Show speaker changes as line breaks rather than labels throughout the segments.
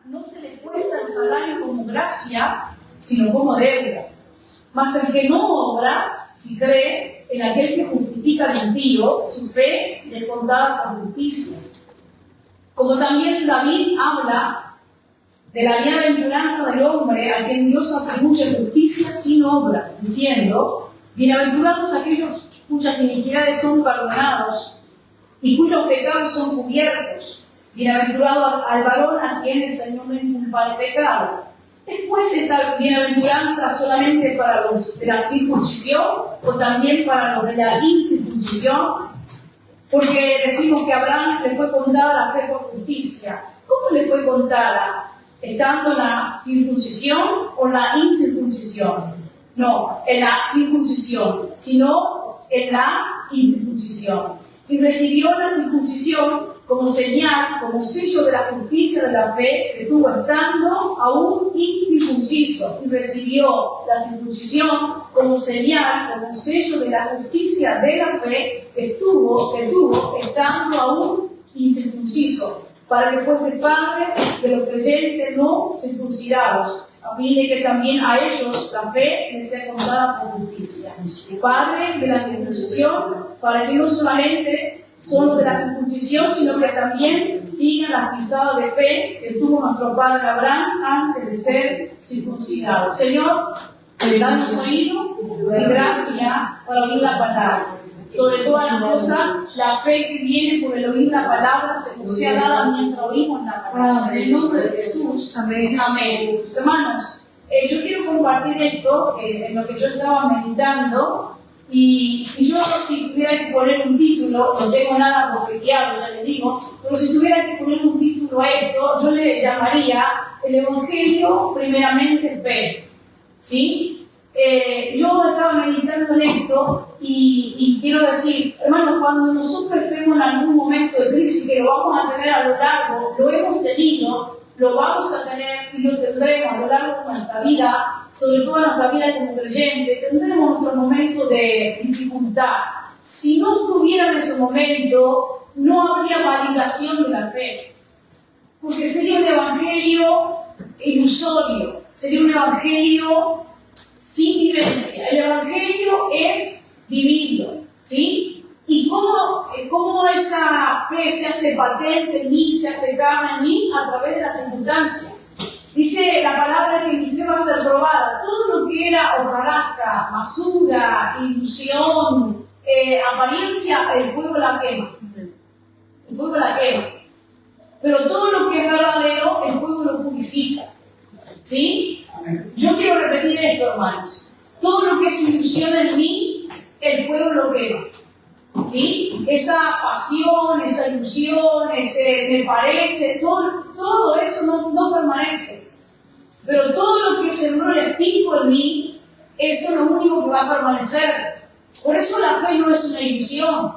no se le cuenta el salario como gracia, sino como deuda. Mas el que no obra, si cree en aquel que justifica al impío, su fe le es contada por justicia. Como también David habla de la bienaventuranza del hombre a quien Dios atribuye justicia sin obra, diciendo: bienaventurados aquellos cuyas iniquidades son perdonados y cuyos pecados son cubiertos. Bienaventurado al varón a quien el Señor no inculpa el pecado. ¿Es pues esta bienaventuranza solamente para los de la circuncisión o también para los de la incircuncisión? Porque decimos que a Abraham le fue contada la fe por justicia. ¿Cómo le fue contada? ¿Estando en la circuncisión o la incircuncisión? No, en la circuncisión, sino en la incircuncisión. Y recibió la circuncisión como señal, como sello de la justicia de la fe que tuvo estando aún incircunciso. Y recibió la circuncisión como señal, como sello de la justicia de la fe que tuvo estando aún incircunciso, para que fuese padre de los creyentes no circuncidados, a fin de que también a ellos la fe les sea contada por justicia. Padre de la circuncisión, para que no solamente son los de la circuncisión, sino que también sigan las pisadas de fe que tuvo nuestro padre Abraham antes de ser circuncidado. Señor, danos oído y gracia para oír la palabra. Sobre todas las cosas, la fe que viene por el oír la palabra se nos sea dada mientras oímos la palabra. En el nombre de Jesús. Amén. Amén. Hermanos, yo quiero compartir esto en lo que yo estaba meditando. Y yo, si tuviera que poner un título, no tengo nada bofeteado, ya le digo, pero si tuviera que poner un título a esto, yo le llamaría el Evangelio primeramente fe. ¿Sí? Yo estaba meditando en esto y quiero decir, hermanos, cuando nosotros estemos en algún momento de crisis, que lo vamos a tener a lo largo, lo hemos tenido, lo vamos a tener y lo tendremos a lo largo de nuestra vida, sobre todo en nuestra vida como creyente, tendremos nuestro momento de dificultad. Si no estuviera en ese momento, no habría validación de la fe, porque sería un evangelio ilusorio, sería un evangelio sin vivencia. El evangelio es vivirlo, ¿sí? ¿Y cómo esa fe se hace patente en mí, se hace carne en mí? A través de las circunstancias. Dice la palabra que mi fe va a ser probada. Todo lo que era hojarasca, basura, ilusión, apariencia, el fuego la quema. El fuego la quema. Pero todo lo que es verdadero, el fuego lo purifica. ¿Sí? Yo quiero repetir esto, hermanos. Todo lo que es ilusión en mí, el fuego lo quema. ¿Sí? Esa pasión, esa ilusión, ese me parece, todo eso no permanece. Pero todo lo que sembró el Espíritu en mí, eso es lo único que va a permanecer. Por eso la fe no es una ilusión,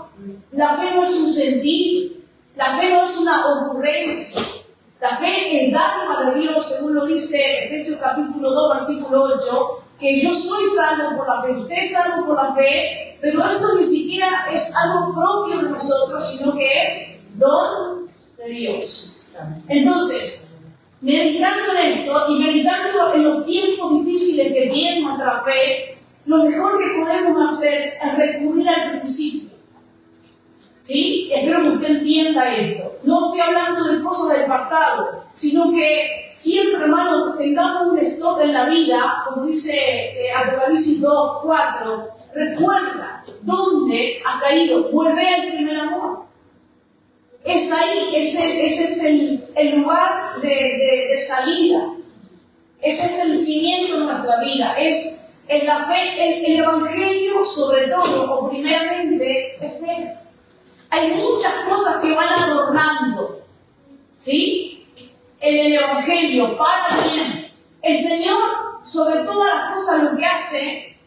la fe no es un sentir, la fe no es una ocurrencia. La fe es dádiva de Dios, según lo dice Efesios capítulo 2, versículo 8, que yo soy salvo por la fe, usted es salvo por la fe, pero esto ni siquiera es algo propio de nosotros, sino que es don de Dios. Entonces, meditando en esto y meditando en los tiempos difíciles que tiene nuestra fe, lo mejor que podemos hacer es recurrir al principio. ¿Sí? Espero que usted entienda esto. No estoy hablando de cosas del pasado, sino que siempre, hermano, tengamos un stop en la vida, como dice Apocalipsis 2, 4. Recuerda dónde ha caído. Vuelve al primer amor. Es ahí, ese es el lugar de salida. Ese es el cimiento de nuestra vida. Es en la fe, el Evangelio, sobre todo, o primeramente, es fe. Hay muchas cosas que van adornando, ¿sí? En el Evangelio, para bien. El Señor, sobre todas las cosas, lo que hace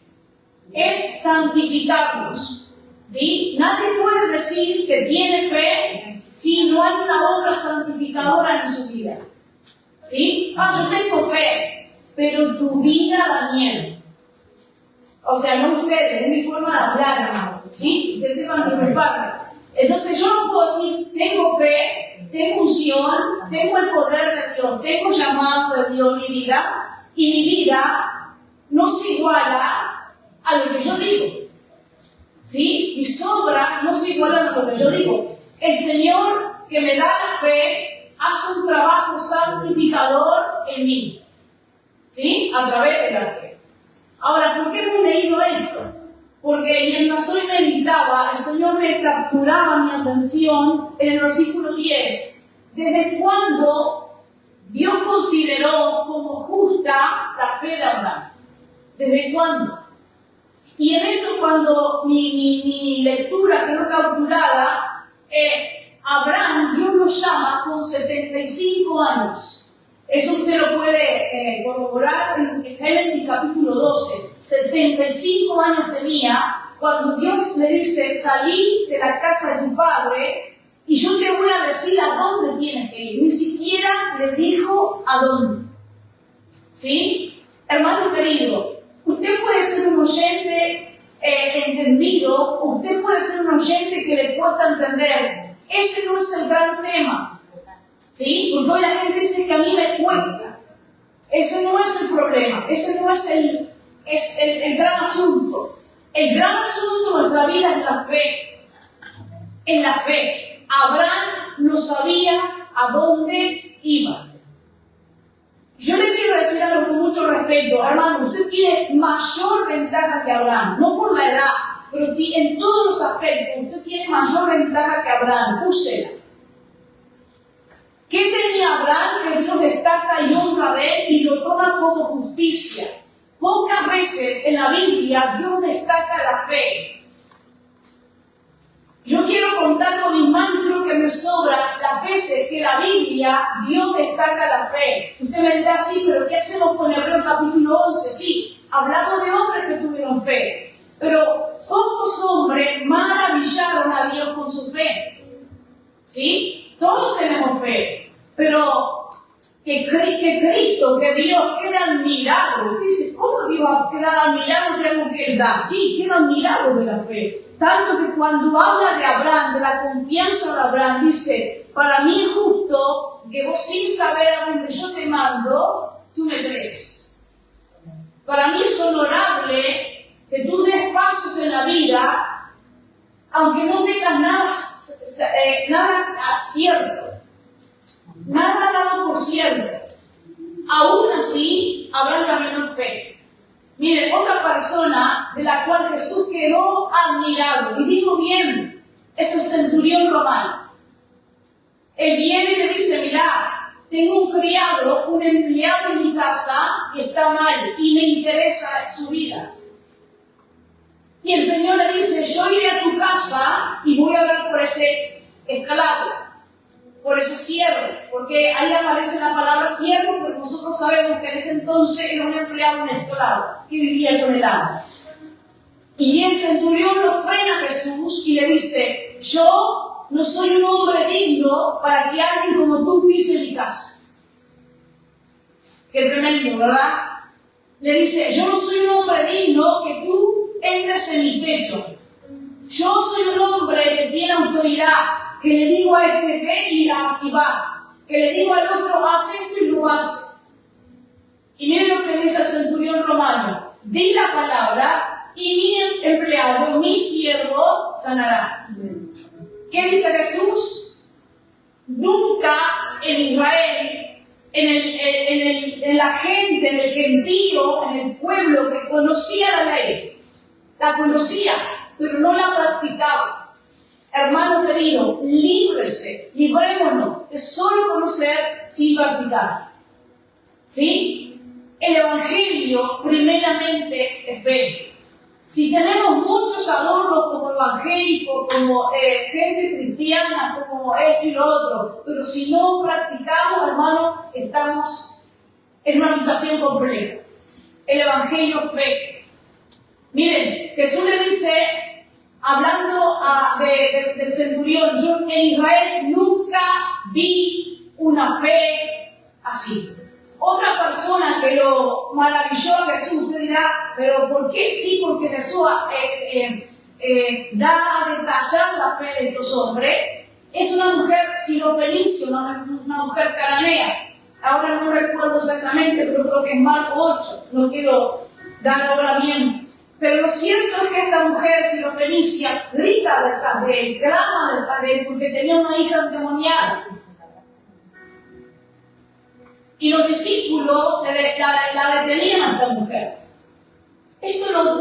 es santificarnos, ¿sí? Nadie puede decir que tiene fe si no hay una obra santificadora en su vida, ¿sí? Yo tengo fe, pero tu vida da miedo. O sea, no ustedes, es mi forma de hablar, hermano, ¿sí? Ustedes sepan disculparme. Entonces yo no puedo decir, tengo fe, tengo unción, tengo el poder de Dios, tengo llamado de Dios en mi vida, y mi vida no se iguala a lo que yo digo. ¿Sí? Mis obras no se igualan a lo que yo digo. El Señor que me da la fe hace un trabajo santificador en mí. ¿Sí? A través de la fe. Ahora, ¿por qué hemos leído esto? Porque mientras hoy meditaba, el Señor me capturaba mi atención en el versículo 10. ¿Desde cuándo Dios consideró como justa la fe de Abraham? ¿Desde cuándo? Y en eso, cuando mi lectura quedó capturada, Abraham, Dios lo llama con 75 años. Eso usted lo puede corroborar en Génesis capítulo 12. 75 años tenía cuando Dios le dice: salí de la casa de tu padre y yo te voy a decir a dónde tienes que ir. Ni siquiera le dijo a dónde. ¿Sí? Hermano querido, usted puede ser un oyente entendido, usted puede ser un oyente que le cuesta entender. Ese no es el gran tema. ¿Sí? Porque hoy la gente dice que a mí me cuesta. Ese no es el problema, ese no es el gran asunto. El gran asunto de nuestra vida es la fe. En la fe. Abraham no sabía a dónde iba. Yo le quiero decir algo con mucho respeto, hermano. Usted tiene mayor ventaja que Abraham, no por la edad, pero en todos los aspectos usted tiene mayor ventaja que Abraham. Úsela. ¿Qué tenía Abraham que Dios destaca y honra de él y lo toma como justicia? Pocas veces en la Biblia Dios destaca la fe. Yo quiero contar con mis manos, creo que me sobra las veces que la Biblia Dios destaca la fe. Usted me dirá: sí, pero ¿qué hacemos con Hebreos capítulo 11? Sí, hablamos de hombres que tuvieron fe, pero pocos hombres maravillaron a Dios con su fe. ¿Sí? Todos tenemos fe, pero que Cristo, que Dios queda admirado. Usted dice: ¿cómo Dios va a quedar admirado de algo que Él da? Sí, queda admirado de la fe. Tanto que cuando habla de Abraham, de la confianza de Abraham, dice: para mí es justo que vos, sin saber a dónde yo te mando, tú me crees. Para mí es honorable que tú des pasos en la vida, aunque no tengas nada cierto, nada dado por cierto. Aún así, Abraham caminó en fe. Miren, otra persona de la cual Jesús quedó admirado, y digo bien, es el centurión romano. Él viene y le dice: mirá, tengo un criado, un empleado en mi casa que está mal y me interesa su vida. Y el Señor le dice: yo iré a tu casa y voy a hablar por ese esclavo, por ese siervo, porque ahí aparece la palabra siervo, pero nosotros sabemos que en ese entonces era un empleado, un esclavo, que vivía con el amo. Y el centurión lo frena a Jesús y le dice: yo no soy un hombre digno para que alguien como tú pise mi casa. Qué tremendo, ¿verdad? Le dice: yo no soy un hombre digno que tú entres en mi techo. Yo soy un hombre que tiene autoridad, que le digo a este: ve y haz y va. Que le digo al otro: haz esto y lo hace. Y miren lo que le dice al centurión romano: di la palabra y mi empleado, mi siervo, sanará. ¿Qué dice Jesús? Nunca en Israel, en la gente, en el gentío, en el pueblo que conocía la ley, la conocía, pero no la practicaba. Hermano querido, líbrese, librémonos de solo conocer sin practicar. ¿Sí? El Evangelio primeramente es fe. Si tenemos muchos adornos como evangélicos, como gente cristiana, como esto y lo otro, pero si no practicamos, hermano, estamos en una situación compleja. El Evangelio es fe. Miren, Jesús le dice, hablando del centurión: yo en Israel nunca vi una fe así. Otra persona que lo maravilló a Jesús, usted dirá: ¿pero por qué? Sí, porque Jesús da a detallar la fe de estos hombres. Es una mujer sirofenicia, una mujer cananea. Ahora no recuerdo exactamente, pero creo que es Marco 8. No quiero dar ahora bien. Pero lo cierto es que esta mujer sirofenicia grita detrás de él, clama detrás de él, porque tenía una hija endemoniada. Y los discípulos la detenían a esta mujer.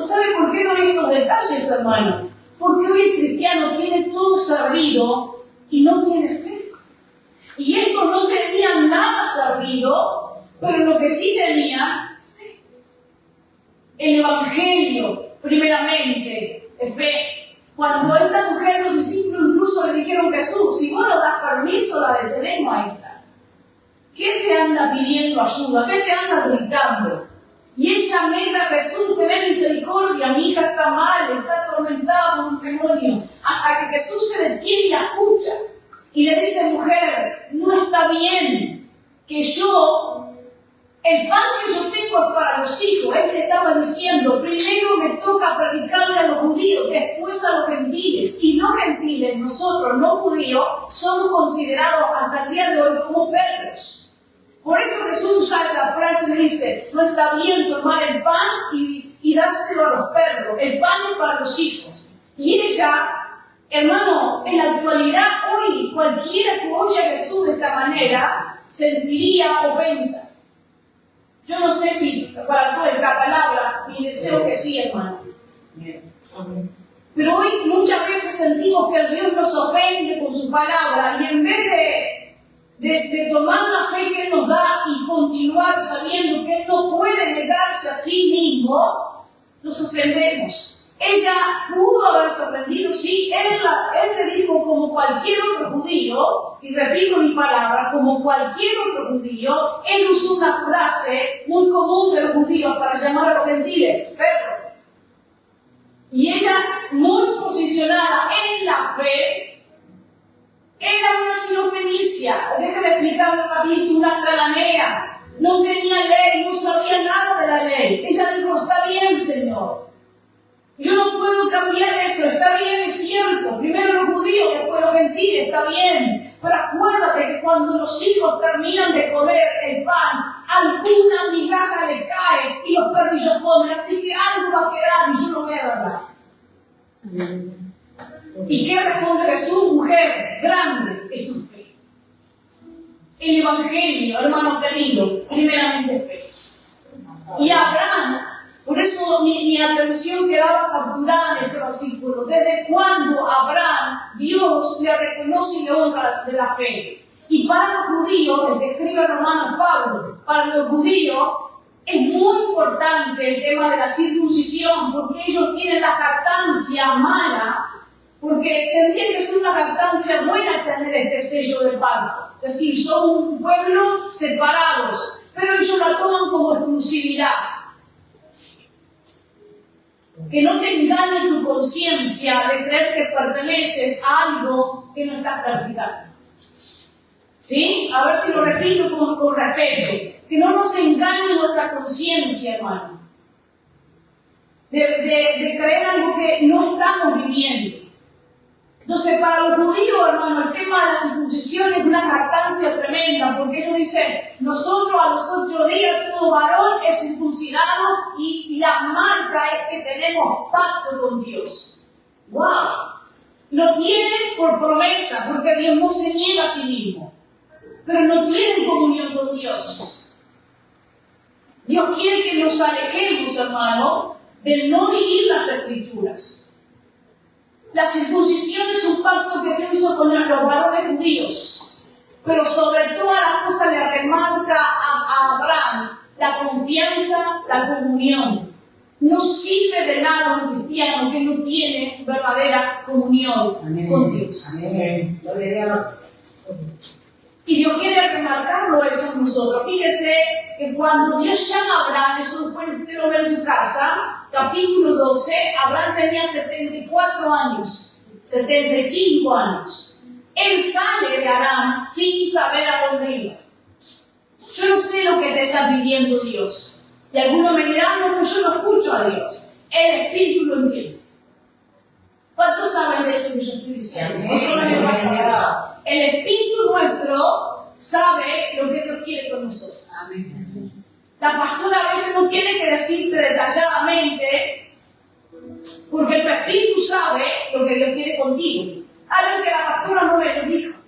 ¿Sabe por qué doy estos detalles, hermano? Porque hoy el cristiano tiene todo servido y no tiene fe. Y estos no tenían nada servido, pero lo que sí tenían, fe. El Evangelio, primeramente, es fe. Cuando esta mujer, los discípulos incluso le dijeron: Jesús, si vos nos das permiso, la detenemos a esta. ¿Qué te anda pidiendo ayuda? ¿Qué te anda gritando? Y ella mira a Jesús: tened misericordia, mi hija está mal, está atormentada por un demonio. Hasta que Jesús se detiene y la escucha. Y le dice: mujer, no está bien que el pan que yo tengo es para los hijos. Él te estaba diciendo: primero me toca predicarle a los judíos, después a los gentiles. Y los gentiles, nosotros, no judíos, somos considerados hasta el día de hoy como perros. Por eso Jesús usa esa frase y dice: no está bien tomar el pan y dárselo a los perros. El pan es para los hijos. Y ella, hermano, en la actualidad, hoy, cualquiera que oye a Jesús de esta manera, sentiría ofensa. Yo no sé si para toda esta palabra, mi deseo que sí, hermano. Pero hoy muchas veces sentimos que Dios nos ofende con su palabra, y en vez de tomar la fe que Él nos da y continuar sabiendo que Él no puede negarse a sí mismo, nos ofendemos. Ella pudo haberse ofendido, sí. Él le dijo: como cualquier otro judío, y repito mi palabra, como cualquier otro judío. Él usó una frase muy común de los judíos para llamar a los gentiles: perro. Y ella, muy posicionada en la fe, era una sirofenicia. Déjame explicarlo rapidito: una cananea. No tenía ley, no sabía nada de la ley. Ella dijo: está bien, Señor. Yo no puedo cambiar eso, está bien, es cierto. Primero los judíos, después los gentiles, está bien. Pero acuérdate que cuando los hijos terminan de comer el pan, alguna migaja le cae y los perrillos comen. Así que algo va a quedar y yo lo voy a agarrar. ¿Y qué responde Jesús? Mujer, grande es tu fe. El Evangelio, hermano querido, primeramente fe. Y Abraham, por eso mi atención quedaba capturada en este versículo. ¿Desde cuándo Abraham, Dios le reconoce y le honra de la fe? Y para los judíos, el que escribe Romanos Pablo, para los judíos es muy importante el tema de la circuncisión, porque ellos tienen la jactancia mala, porque tendría que ser una jactancia buena tener este sello del pacto. Es decir, son un pueblo separados, pero ellos la toman como exclusividad. Que no te engañe tu conciencia de creer que perteneces a algo que no estás practicando. ¿Sí? A ver si lo repito con respeto. Que no nos engañe nuestra conciencia, hermano. De creer algo que no estamos viviendo. Entonces, para los judíos, hermano, el tema de la circuncisión es una jactancia tremenda, porque ellos dicen: nosotros a los 8 días todo varón es circuncidado y la marca es que tenemos pacto con Dios. ¡Wow! Lo tienen por promesa, porque Dios no se niega a sí mismo, pero no tienen comunión con Dios. Dios quiere que nos alejemos, hermano, de no vivir las Escrituras. La circuncisión es un pacto que Dios hizo con los varones judíos, pero sobre todas las cosas le remarca a Abraham la confianza, la comunión. No sirve de nada un cristiano que no tiene verdadera comunión con Dios. Amén. Y Dios quiere remarcarlo eso en nosotros. Fíjese que cuando Dios llama a Abraham, eso usted lo ve en su casa, capítulo 12, Abraham tenía 74 años, 75 años. Él sale de Aram sin saber a dónde iba. Yo no sé lo que te está pidiendo Dios. Y algunos me dirán: no, pues yo no escucho a Dios. El Espíritu lo entiende. ¿Cuántos saben de esto que yo estoy diciendo? No solo me pasa. El Espíritu nuestro sabe lo que Dios quiere con nosotros. La pastora a veces no tiene que decirte detalladamente, porque tu Espíritu sabe lo que Dios quiere contigo. Algo que la pastora no me lo dijo.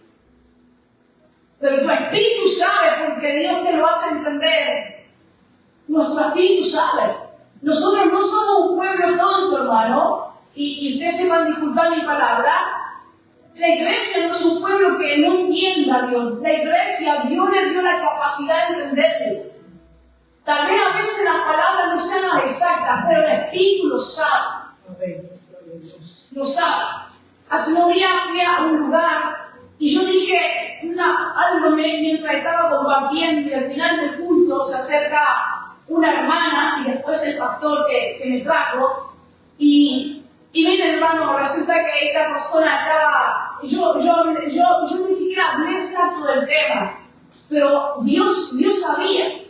Pero tu Espíritu sabe porque Dios te lo hace entender. Nuestro Espíritu sabe. Nosotros no somos un pueblo tonto, hermano, y ustedes se van a disculpar mi palabra. La iglesia no es un pueblo que no entienda a Dios. La iglesia, Dios le dio la capacidad de entenderlo. Tal vez a veces las palabras no sean las exactas, pero el Espíritu lo sabe. Lo sabe. Hace unos días fui a un lugar y yo dije algo mientras estaba compartiendo, y al final del culto se acerca una hermana y después el pastor que me trajo. Y miren, hermano, resulta que esta persona estaba. Yo ni siquiera hablé exacto del tema, pero Dios sabía.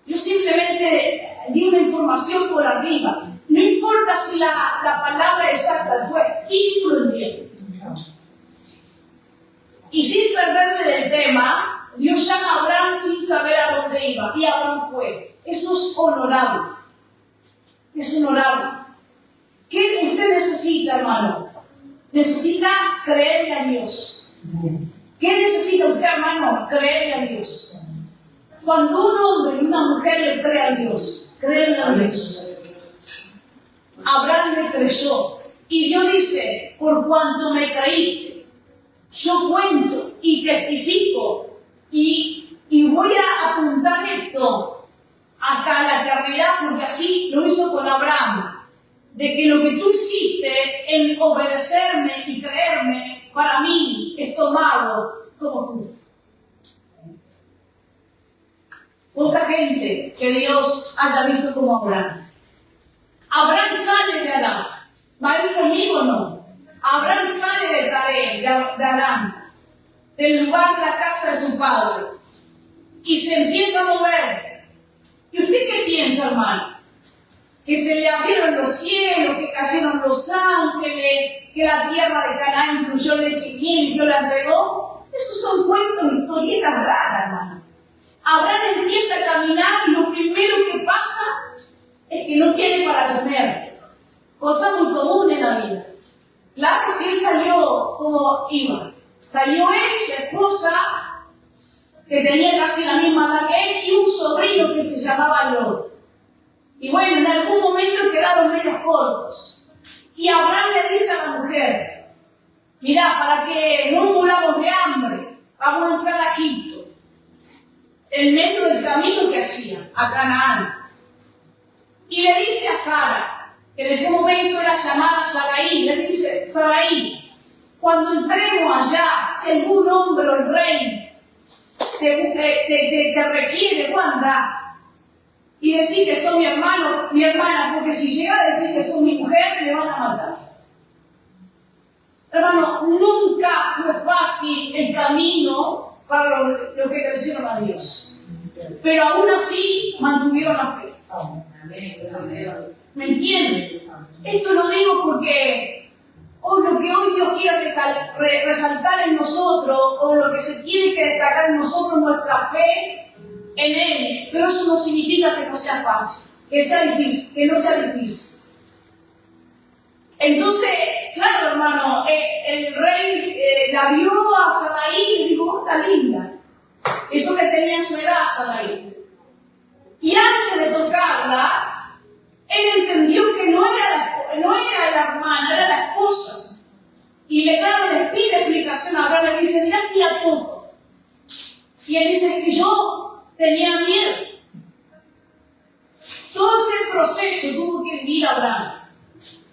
Yo simplemente di una información por arriba. No importa si la palabra es exacta, tu Espíritu lo entiende. Y sin perderme del tema, Dios llama a Abraham sin saber a dónde iba. Y Abraham fue. Eso es honorable. Es honorable. ¿Qué usted necesita, hermano? Necesita creerle a Dios. ¿Qué necesita usted, hermano? Creerle a Dios. Cuando un hombre y una mujer le cree a Dios, créanle a Dios. Abraham le creyó. Y Dios dice, por cuanto me creíste, yo cuento y testifico y voy a apuntar esto hasta la eternidad, porque así lo hizo con Abraham, de que lo que tú hiciste en obedecerme y creerme, para mí es tomado como justo. Poca gente que Dios haya visto como Abraham. Abraham sale de Aram. ¿Va a ir conmigo o no? Abraham sale de Tarén, de Aram, del lugar de la casa de su padre, y se empieza a mover. ¿Y usted qué piensa, hermano? Que se le abrieron los cielos, que cayeron los ángeles, que la tierra de Canaán fluyó leche y miel y Dios la entregó. Esos son cuentos, historietas raras, hermano. Abraham empieza a caminar y lo primero que pasa es que no tiene para comer. Cosa muy común en la vida. Claro que si él salió como iba. Salió él, su esposa, que tenía casi la misma edad que él, y un sobrino que se llamaba Lot. Y bueno, en algún momento quedaron medios cortos. Y Abraham le dice a la mujer, mirá, para que no muramos de hambre, vamos a entrar a Egipto. En medio del camino que hacía, a Canaán. Y le dice a Sara, que en ese momento era llamada Saraí, le dice, Saraí, cuando entremos allá, si algún hombre o el rey te requiere, anda y decir que son mi hermano, mi hermana, porque si llega a decir que son mi mujer, me van a matar. Hermano, nunca fue fácil el camino para lo que le hicieron a Dios. Pero aún así mantuvieron la fe. ¿Me entienden? Esto lo digo porque lo que hoy Dios quiere resaltar en nosotros, o lo que se tiene que destacar en nosotros, nuestra fe en Él. Pero eso no significa que no sea fácil, que sea difícil, que no sea difícil. Entonces, claro, hermano, el rey la vio a Saraí y dijo, está linda. Eso que tenía su edad, Saraí. Y antes de tocarla, él entendió que no era la hermana, era la esposa. Y le pide explicación a Abraham, le dice, mira si la toco. Y él dice que yo tenía miedo. Todo ese proceso tuvo que vivir Abraham.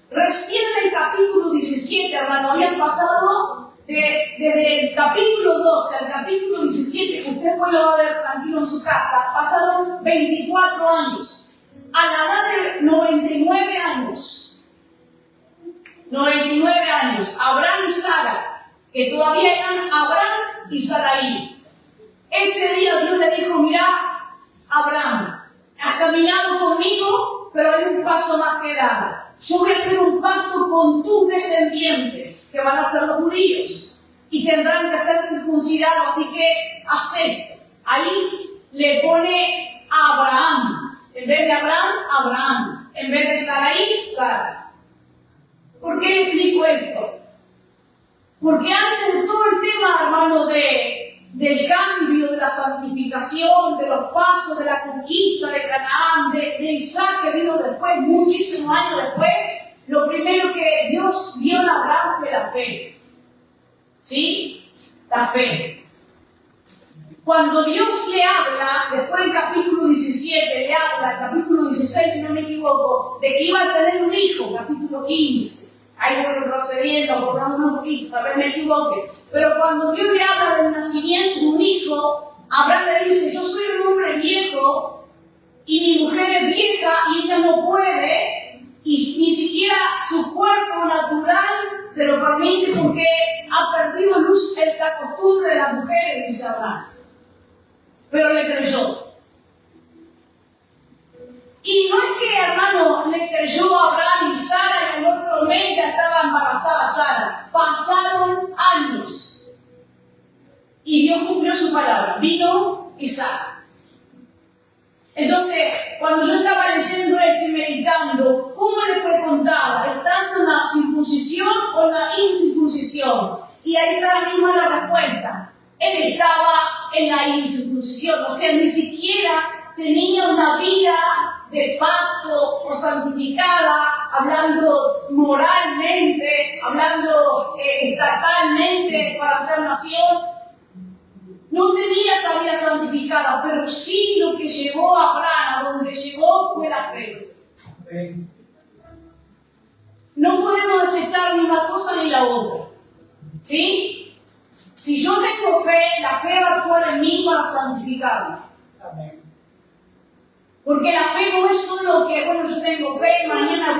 Recién en el capítulo 17, hermano, habían pasado desde el capítulo 12 al capítulo 17, que usted puede lo va a ver tranquilo en su casa, pasaron 24 años. A la edad de 99 años. 99 años. Abraham y Sara, que todavía eran Abraham y Saraí. Ese día Dios le dijo, mira, Abraham, has caminado conmigo, pero hay un paso más que dar. yo voy a hacer un pacto con tus descendientes, que van a ser los judíos, y tendrán que ser circuncidados, así que acepto. Ahí le pone Abraham. En vez de Abraham, Abraham. En vez de Sarai, Sara. ¿Por qué le explico esto? Porque antes de todo el tema, hermano, del cambio, de la santificación, de los pasos, de la conquista de Canaán, de Isaac que vino después, muchísimos años después, lo primero que Dios dio a Abraham fue la fe. ¿Sí? La fe. Cuando Dios le habla, después del capítulo 17, le habla, el capítulo 16, si no me equivoco, de que iba a tener un hijo, capítulo 15. Ahí voy retrocediendo, acordándome un poquito, tal vez me equivoque. Pero cuando Dios le habla del nacimiento de un hijo, Abraham le dice, yo soy un hombre viejo y mi mujer es vieja y ella no puede, y ni siquiera su cuerpo natural se lo permite porque ha perdido la costumbre de las mujeres, dice Abraham. Pero le creyó. Y no es que, hermano, le creyó a Abraham y Sara y al otro mes ya estaba embarazada Sara. Pasaron años. Y Dios cumplió su palabra. Vino Isaac. Entonces, cuando yo estaba leyendo esto y meditando, ¿cómo le fue contada? ¿Estando en la circuncisión o en la incircuncisión? Y ahí está la misma la respuesta. Él estaba en la incircuncisión, o sea, ni siquiera tenía una vida de pacto o santificada, hablando moralmente, hablando estatalmente para ser nación. No tenía esa vida santificada, pero sí lo que llevó a Abraham a donde llegó fue la fe. No podemos desechar ni una cosa ni la otra. ¿Sí? Si yo tengo fe, la fe va a actuar en mí para santificarme. Porque la fe no es solo que, bueno, yo tengo fe, mañana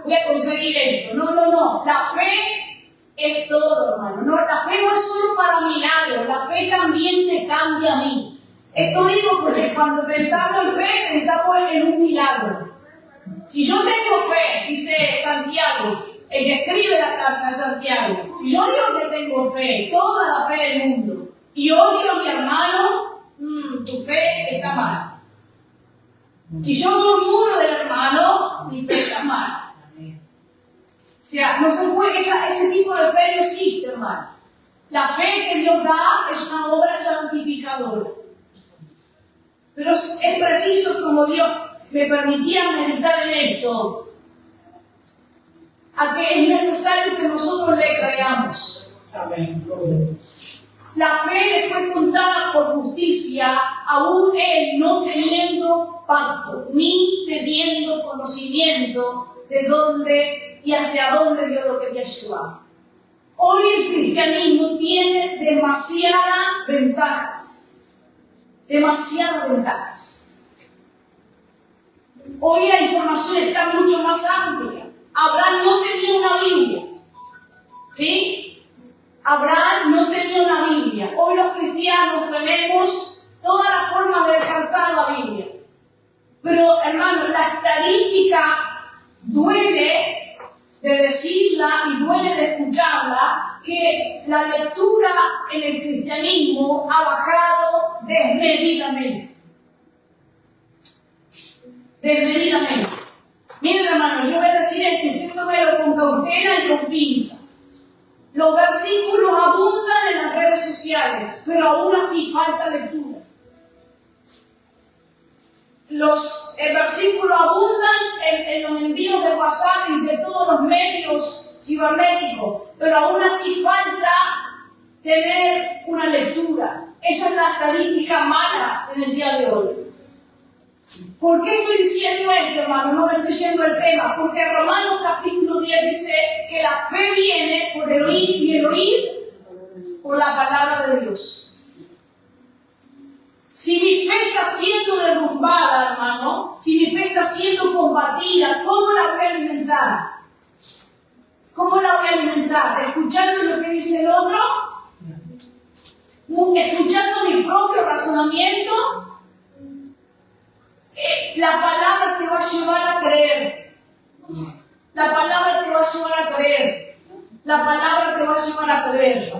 voy a conseguir esto. No. La fe es todo, hermano. No, la fe no es solo para milagros, la fe también me cambia a mí. Esto digo porque cuando pensamos en fe, pensamos en un milagro. Si yo tengo fe, dice Santiago, el que escribe la carta de Santiago, si yo digo que tengo fe, toda la fe del mundo, y odio a mi hermano, tu fe está mal. Si yo murmuro del hermano, mi fe está mal. O sea, no se puede, ese tipo de fe no existe, hermano. La fe que Dios da es una obra santificadora. Pero es preciso, como Dios me permitía meditar en esto, a que es necesario que nosotros le creamos. Amén. La fe le fue contada por justicia, aún él no teniendo pacto, ni teniendo conocimiento de dónde y hacia dónde Dios lo quería llevar. Hoy el cristianismo tiene demasiadas ventajas. Demasiadas ventajas. Hoy la información está mucho más amplia. Abraham no tenía una Biblia. ¿Sí? Abraham no tenía una Biblia. Hoy los cristianos tenemos todas las formas de alcanzar la Biblia. Pero, hermano, la estadística duele de decirla y duele de escucharla, que la lectura en el cristianismo ha bajado desmedidamente. Desmedidamente. Miren, hermano, yo voy a decir esto, usted tómelo con cautela y con pinza. Los versículos abundan en las redes sociales, pero aún así falta lectura. Los versículos abundan en los envíos de WhatsApp y de todos los medios cibernéticos, pero aún así falta tener una lectura. Esa es la estadística mala en el día de hoy. ¿Por qué estoy diciendo esto, hermano? No me estoy yendo el tema. Porque Romanos capítulo 10 dice que la fe viene por el oír y el oír por la palabra de Dios. Si mi fe está siendo derrumbada, hermano, si mi fe está siendo combatida, ¿cómo la voy a alimentar? ¿Cómo la voy a alimentar? ¿Escuchando lo que dice el otro? ¿Escuchando mi propio razonamiento? La palabra te va a llevar a creer. La palabra te va a llevar a creer. La palabra te va a llevar a creer.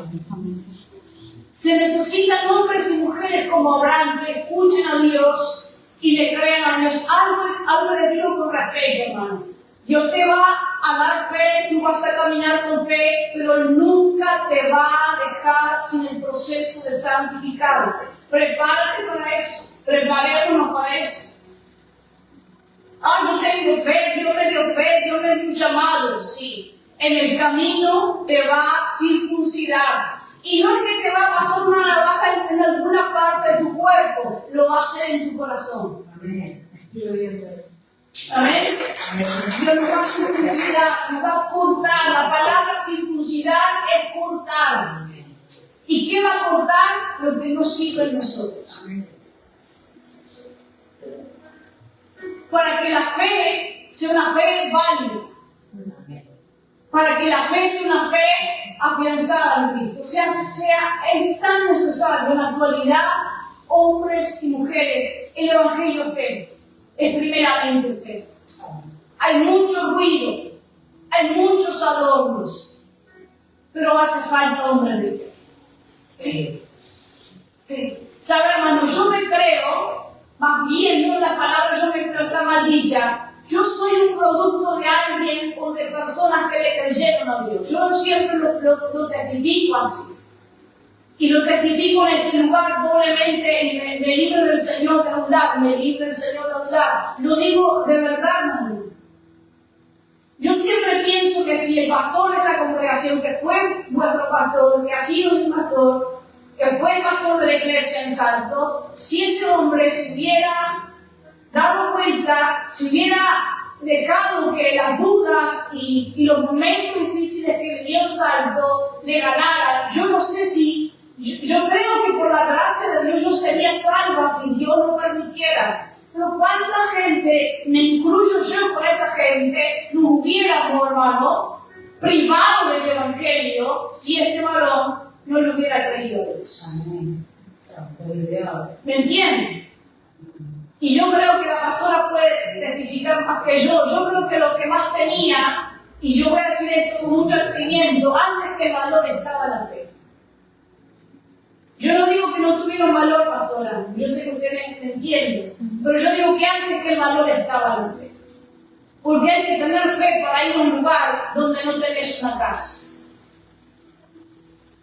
Se necesitan hombres y mujeres como Abraham que escuchen a Dios y le crean a Dios. Algo le digo con respeto, hermano. Dios te va a dar fe, tú vas a caminar con fe, pero Él nunca te va a dejar sin el proceso de santificarte. Prepárate para eso. Preparémonos para eso. Yo tengo fe, Dios me dio fe, Dios me dio un llamado. Sí, en el camino te va a circuncidar. Y no es que te va a pasar una navaja en alguna parte de tu cuerpo, lo va a hacer en tu corazón. Amén. Amén. Dios nos va a circuncidar, nos va a cortar. La palabra circuncidar es cortar. ¿Y qué va a cortar? Lo que no sirve en nosotros. Para que la fe sea una fe válida. Para que la fe sea una fe afianzada en Cristo. Es tan necesario en la actualidad, hombres y mujeres, el Evangelio es fe. Es primeramente fe. Hay mucho ruido, hay muchos adornos, pero hace falta hombres de fe. Fe. Fe. ¿Sabe, hermano? Yo me creo, más bien, no la palabra yo me creo está mal dicha. Yo soy un producto de alguien o de personas que le creyeron a Dios. Yo siempre lo testifico así. Y lo testifico en este lugar doblemente, me libro del Señor de un lado, me libro del Señor de un lado. Lo digo de verdad, hermano. Yo siempre pienso que si el pastor de esta congregación, que fue vuestro pastor, que ha sido mi pastor, que fue el pastor de la iglesia en Salto, si ese hombre se hubiera dado cuenta, si hubiera dejado que las dudas y los momentos difíciles que vivió en Salto le ganaran, yo no sé si, yo creo que por la gracia de Dios yo sería salva si Dios lo permitiera. Pero cuánta gente, me incluyo yo con esa gente, nos hubiéramos, hermano, privado del Evangelio si este varón no le hubiera creído a Dios. ¿Me entienden? Y yo creo que la pastora puede testificar más que yo. Yo creo que lo que más tenía, y yo voy a decir esto con mucho atrevimiento, antes que el valor estaba la fe. Yo no digo que no tuvieron valor, pastora. Yo sé que usted me entiende. Pero yo digo que antes que el valor estaba la fe. Porque hay que tener fe para ir a un lugar donde no tenés una casa.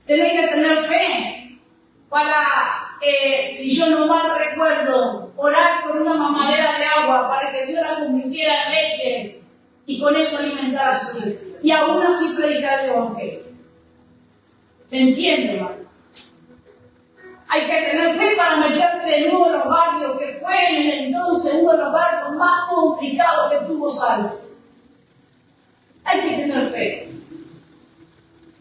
Tenés que tener fe para, si yo no mal recuerdo, orar por una mamadera de agua para que Dios la convirtiera en leche y con eso alimentar a su hijo. Y aún así predicar el Evangelio. ¿Me entiende, hermano? Hay que tener fe para meterse en uno de los barrios que fue en el entonces uno de los barrios más complicados que tuvo Salto. Hay que tener fe.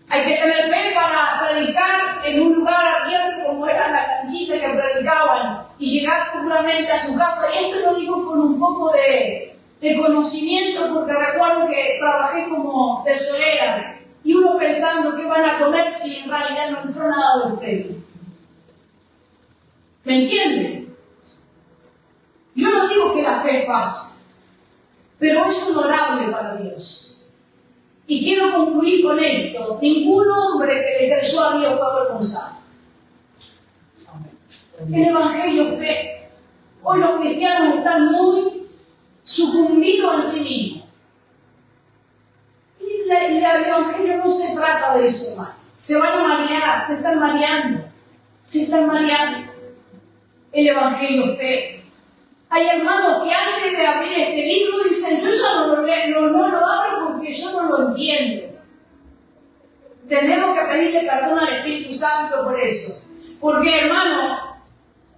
Hay que tener fe para predicar en un lugar abierto como era la canchita que predicaban y llegar seguramente a su casa. Y esto lo digo con un poco de conocimiento porque recuerdo que trabajé como tesorera y uno pensando qué van a comer si en realidad no entró nada de fe. ¿Me entienden? Yo no digo que la fe es fácil, pero es honorable para Dios. Y quiero concluir con esto. Ningún hombre que le creyó a Dios fue avergonzado. El Evangelio es fe. Hoy los cristianos están muy sucumbidos en sí mismos. Y el Evangelio no se trata de eso, hermano. Se van a marear, se están mareando. El Evangelio es fe. Hay hermanos que antes de abrir este libro dicen, yo ya no lo abro porque yo no lo entiendo. Tenemos que pedirle perdón al Espíritu Santo por eso. Porque, hermano,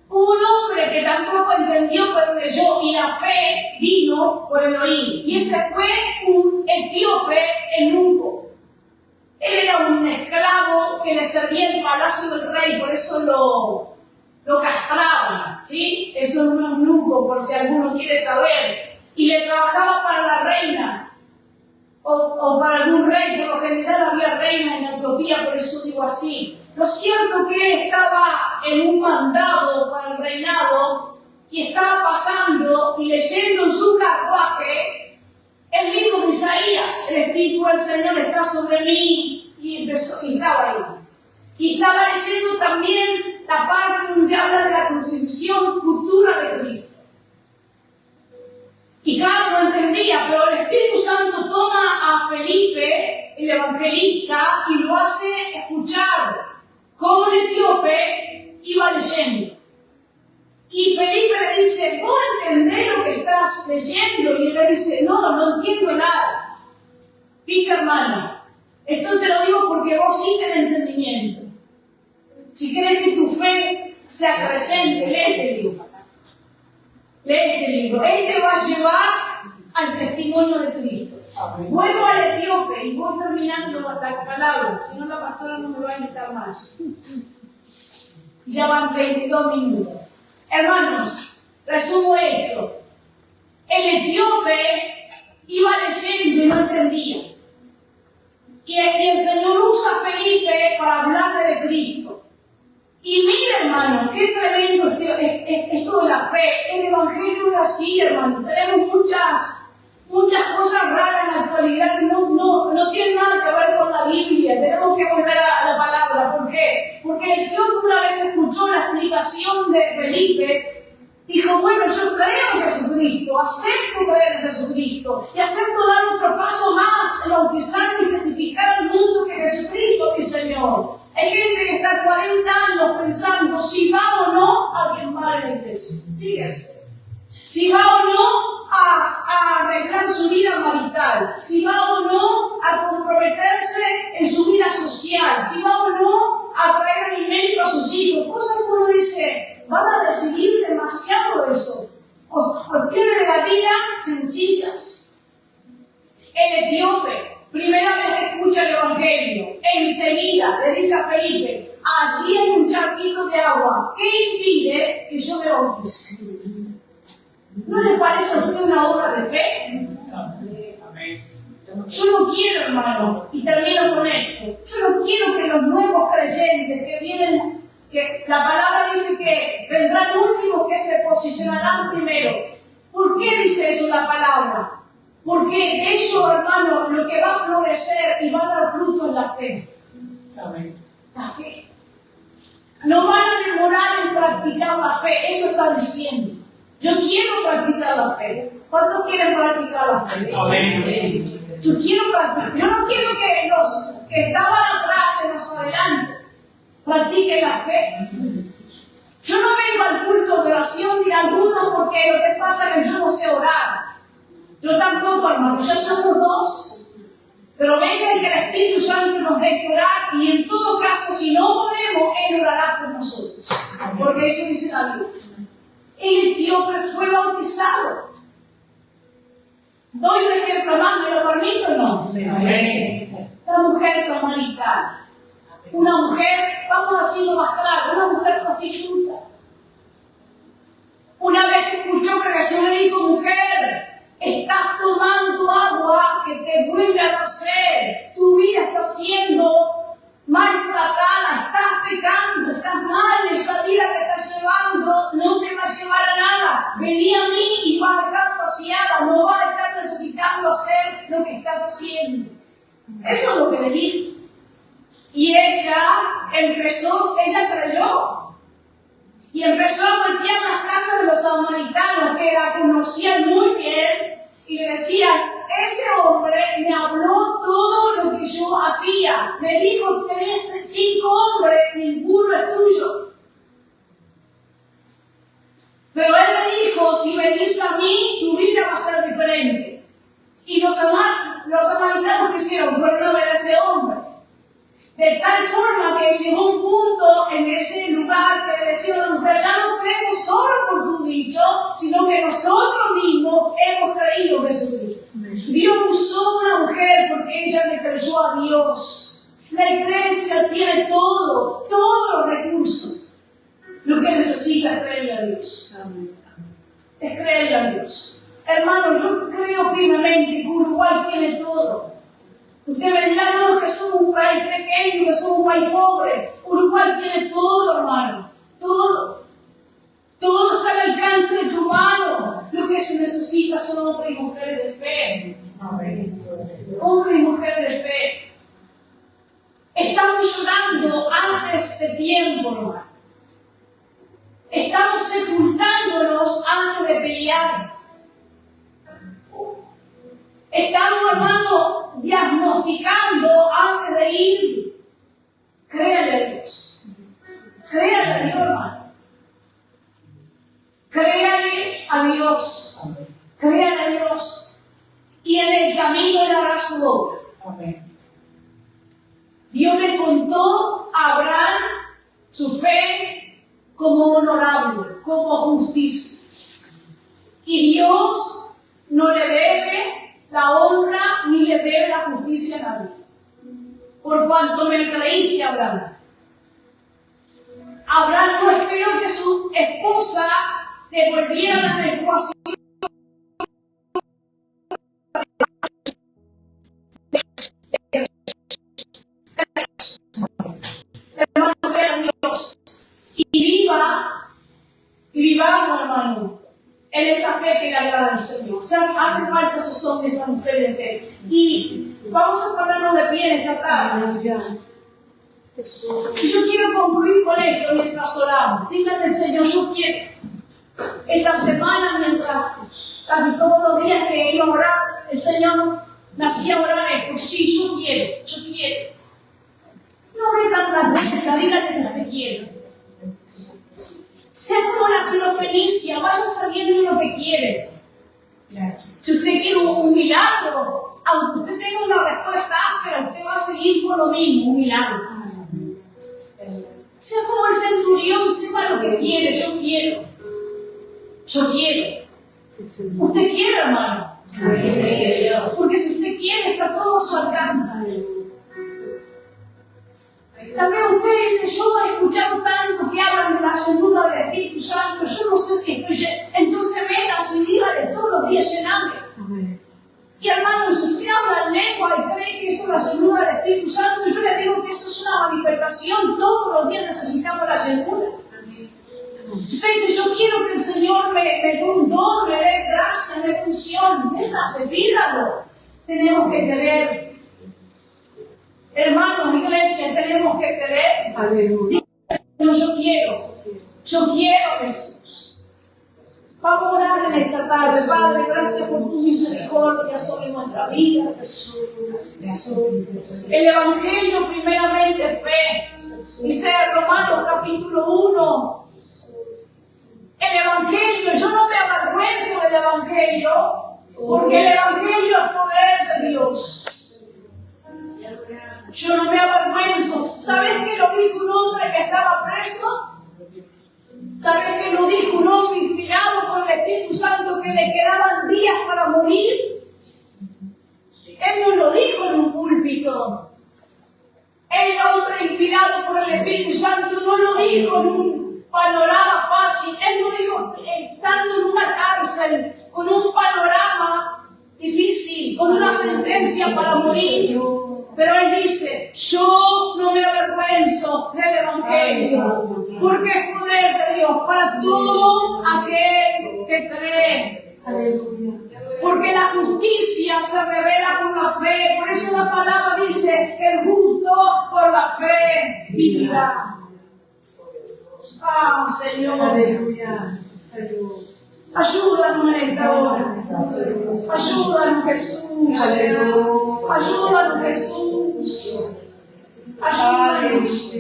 hubo un hombre que tampoco entendió pero leyó y la fe vino por el oír. Y ese fue un etíope eunuco. Él era un esclavo que le servía el palacio del rey, por eso lo castraban, ¿sí? Eso es un eunuco, por si alguno quiere saber. Y le trabajaba para la reina o para algún rey. Por lo general había reina en Etiopía, por eso digo así. Lo cierto que él estaba en un mandado para el reinado y estaba pasando y leyendo en su carruaje El libro de Isaías, el Espíritu del Señor está sobre mí, y estaba ahí. Y estaba leyendo también la parte donde habla de la crucifixión futura de Cristo. Y Carlos no entendía, pero el Espíritu Santo toma a Felipe, el evangelista, y lo hace escuchar cómo el etíope iba leyendo. Y Felipe le dice, ¿vos entendés lo que estás leyendo? Y él le dice, no entiendo nada. Viste, hermano, esto te lo digo porque vos sí tenés entendimiento. Si querés que tu fe se acrecente, lee este libro. Lee este libro. Él te va a llevar al testimonio de Cristo. Vuelvo al etíope y voy terminando la palabra, si no la pastora no me va a invitar más. Ya van 32 minutos. Hermanos, resumo esto. El etíope iba leyendo y no entendía. Y el Señor usa a Felipe para hablarle de Cristo. Y mira, hermano, qué tremendo esto de la fe. El Evangelio es así, hermano. Tenemos muchas cosas raras en la actualidad que no tienen nada que ver con la Biblia. Tenemos que volver a la palabra. ¿Por qué? Porque el tío, una vez que escuchó la explicación de Felipe, dijo, bueno, yo creo en Jesucristo, acepto creer en Jesucristo y acepto dar otro paso más en bautizarme y testificar al mundo que Jesucristo es mi Señor. Hay gente que está 40 años pensando si va o no a diezmar en la iglesia. Fíjese. Si va o no a arreglar su vida marital, si va o no a comprometerse en su vida social, si va o no a traer alimento a sus hijos. Cosas que uno dice, van a decidir demasiado eso. Cuestiones de la vida sencillas. El etíope, primera vez que escucha el Evangelio, enseguida le dice a Felipe, allí hay un charquito de agua, ¿qué impide que yo me bautice? ¿No le parece a usted una obra de fe? Yo no quiero, hermano, y termino con esto, yo no quiero que los nuevos creyentes que vienen, que la palabra dice que vendrán últimos que se posicionarán primero. ¿Por qué dice eso la palabra? Porque de ello, hermano, lo que va a florecer y va a dar fruto es la fe. La fe. No van a demorar en practicar la fe, eso está diciendo. Yo quiero practicar la fe. ¿Cuántos quieren practicar la fe? Amén. Yo no quiero que los que estaban atrás en los adelante practiquen la fe. Yo no vengo al culto de oración de algunos porque lo que pasa es que yo no sé orar. Yo tampoco, hermano, ya somos dos. Pero venga y que el Espíritu Santo nos deje orar y en todo caso, si no podemos, Él orará por nosotros. Porque eso dice la Biblia. El etíope fue bautizado. Doy un ejemplo más, ¿me lo permito o no? La mujer samaritana. Una mujer, vamos a decirlo más claro, una mujer prostituta. Una vez que escuchó que Jesús le dijo, mujer, estás tomando agua que te vuelve a dar sed, tu vida está siendo maltratada, estás pecando, estás mal, esa vida que estás llevando no te va a llevar a nada. Vení a mí y vas a estar saciada, no vas a estar necesitando hacer lo que estás haciendo. Eso es lo que le dijo. Y ella creyó. Y empezó a golpear las casas de los samaritanos que la conocían muy bien y le decían, ese hombre me habló todo lo que yo hacía. Me dijo, tenés 5 hombres, ninguno es tuyo. Pero él me dijo, si venís a mí, tu vida va a ser diferente. Y los samaritanos que hicieron fueron a ver a ese hombre. De tal forma que llegó un punto en ese lugar que le decía a la mujer, ya no creemos solo por tu dicho, sino que nosotros mismos hemos creído en Jesucristo. Dios usó una mujer porque ella le creyó a Dios. La iglesia tiene todos los recursos. Lo que necesita es creerle a Dios. Es creerle a Dios. Hermano, yo creo firmemente que Uruguay tiene todo. Usted me dirá, no, que somos un país pequeño, que somos un país pobre. Uruguay tiene todo, hermano. Todo. Todo está al alcance de tu mano. Lo que se necesita son hombres y mujeres de fe. Hombre y mujer de fe. Estamos llorando antes de tiempo, hermano. Estamos sepultándonos antes de pelear. Estamos, hermano, diagnosticando antes de ir. Créale a Dios. Créale a Dios, hermano. Créale a Dios. Créale a Dios. Y en el camino Él hará su obra. Dios le contó a Abraham su fe como honorable, como justicia. Y Dios no le debe la honra ni le debe la justicia a nadie. Por cuanto me creíste, Abraham. Abraham no esperó que su esposa le volviera la menstruación. Hermano, crea a Dios. Y vivamos, hermano, en esa fe que le agrada al Señor. O sea, hace falta esos hombres, esas mujeres de fe. Y vamos a pararnos de pie en esta tarde. Y yo quiero concluir con esto mientras oramos. Díganle al Señor, yo quiero. Esta semana, mientras casi todos los días que iba a orar, el Señor me hacía orar esto. Sí, yo quiero, yo quiero. No dé tanta vuelta, díganle que usted quiere. Sea como la sirofenicia, vaya sabiendo lo que quiere. Gracias. Si usted quiere un milagro, aunque usted tenga una respuesta áspera, usted va a seguir con lo mismo, un milagro. Sea como el centurión, sepa lo que quiere, yo quiero. Yo quiero. Usted quiere, hermano. Porque si usted quiere, está todo a su alcance. También usted dice, yo he escuchado tanto que hablan de la llenura del Espíritu Santo, yo no sé si estoy lleno. Entonces véngase y dígale todos los días llename. Y hermano, si usted habla en lengua y cree que eso es la llenura del Espíritu Santo, yo le digo que eso es una manifestación, todos los días necesitamos la llenura. Usted dice, yo quiero que el Señor me dé un don, me dé gracia, me dé unción. Véngase, pídalo. Tenemos que querer. Hermanos, iglesia, tenemos que querer. Aleluya. Yo quiero Jesús. Vamos a orar en esta tarde, Padre, gracias por tu misericordia sobre nuestra vida, Jesús. El Evangelio, primeramente, fe. Dice Romanos capítulo 1. El Evangelio, yo no me avergüenzo del Evangelio, porque el Evangelio es poder de Dios. Yo no me avergüenzo. ¿Sabes qué lo dijo un hombre que estaba preso? ¿Sabes qué lo dijo un hombre inspirado por el Espíritu Santo que le quedaban días para morir? Él no lo dijo en un púlpito. El hombre inspirado por el Espíritu Santo no lo dijo en un panorama fácil. Él lo dijo estando en una cárcel con un panorama difícil, con una sentencia para morir. Pero él dice, yo no me avergüenzo del Evangelio, porque es poder de Dios para todo aquel que cree. Porque la justicia se revela por la fe. Por eso la palabra dice, el justo por la fe vivirá. Ah, Señor. Ayúdanos en esta hora. Ayúdanos, Jesús. Ayúdanos, Jesús. Ayúdanos.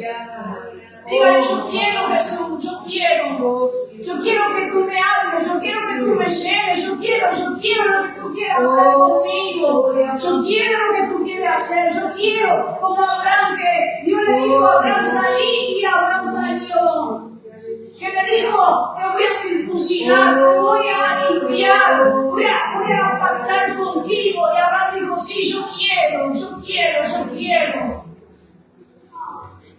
Dígale, yo quiero, Jesús, yo quiero. Yo quiero que tú me hables, yo quiero que tú me llenes, yo quiero lo que tú quieras hacer conmigo. Yo quiero lo que tú quieres hacer, yo quiero, como Abraham, que Dios le dijo a Abraham, salí, y Abraham salió. Que le dijo, te voy a circuncidar, te voy a limpiar, voy a pactar contigo. Y Abraham dijo, sí, yo quiero.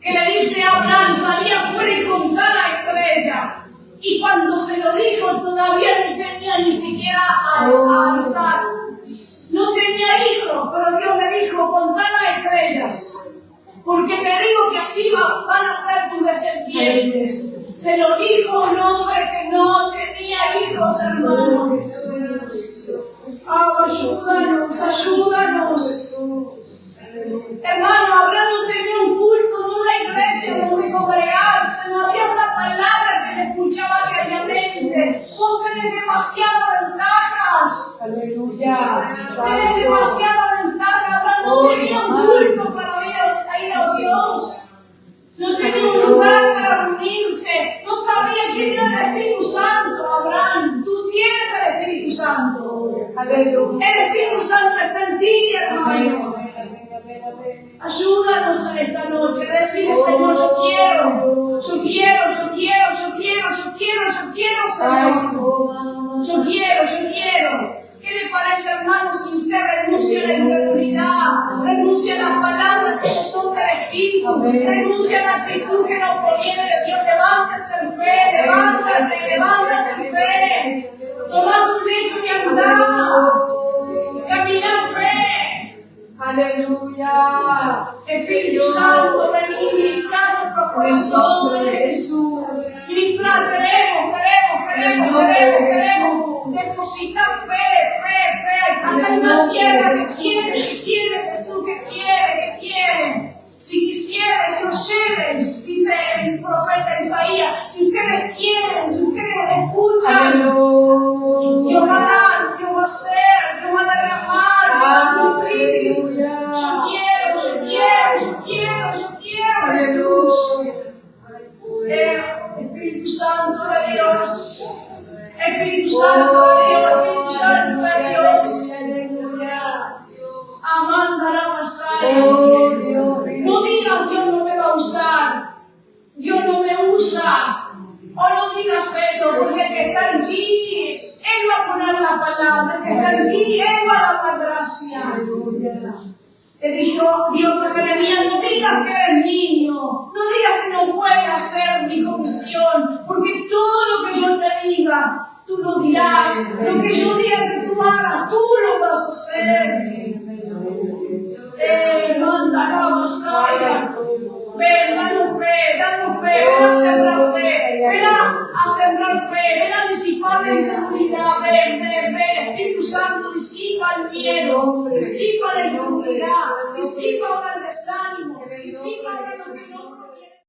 Que le dice a Abraham, salí afuera y contá la estrella. Y cuando se lo dijo, todavía no tenía ni siquiera a Isaac. No tenía hijos, pero Dios le dijo, contá las estrellas. Porque te digo que así van a ser tus descendientes. Se lo dijo un hombre que no tenía hijos, hermanos. Ayúdanos, ayúdanos. Hermano, Abraham no tenía un culto, no una iglesia donde congregarse, no había una palabra que le escuchaba diariamente. Vos tenés demasiadas ventajas.
Aleluya.
Tenés demasiadas ventajas. Abraham no tenía un culto para ir a Dios. No tenía un lugar para reunirse. No sabía quién era el Espíritu Santo. Abraham, tú tienes el Espíritu Santo.
Aleluya.
El Espíritu Santo está en ti, hermano. Ayúdanos en esta noche. Decirle, Señor, yo quiero, Señor. Yo quiero. ¿Qué les parece, hermano, si usted renuncia a la incredulidad, renuncia a las palabras que no son del Espíritu, renuncia a la actitud que no proviene de Dios? Levántese en fe, levántate en fe. Toma tu lecho y anda. Camina en fe.
Aleluya.
Espíritu Santo, vení, ministra nuestros corazones. Ministra, queremos. Deposita fe. Hay una tierra que quiere, Jesús, que quiere. Si quisieres, si os lleves, dice el profeta Isaías, si ustedes quieren, si ustedes escuchan, Dios va a dar, Dios va a hacer, Dios va a derramar, Dios va a cumplir. Yo quiero, Jesús. Espíritu Santo de Dios. Espíritu Santo de Dios. Amanda Masaya. No digas Dios no me va a usar. Dios no me usa. O no digas eso, porque el que está en ti, Él va a poner la palabra. El que está en ti, Él va a dar la gracia. Le dijo Dios a Jeremías, no digas que eres niño, no digas que no puedes hacer mi comisión, porque todo lo que yo te diga, tú lo dirás. Lo que yo diga que tú hagas, tú lo vas a hacer. Manda la Masaya. Ven, danos fe, ven a sembrar fe, ven a disipar la incredulidad, ven, Espíritu Santo, disipa el miedo, disipa la incredulidad, disipa ahora el desánimo, disipa ahora lo que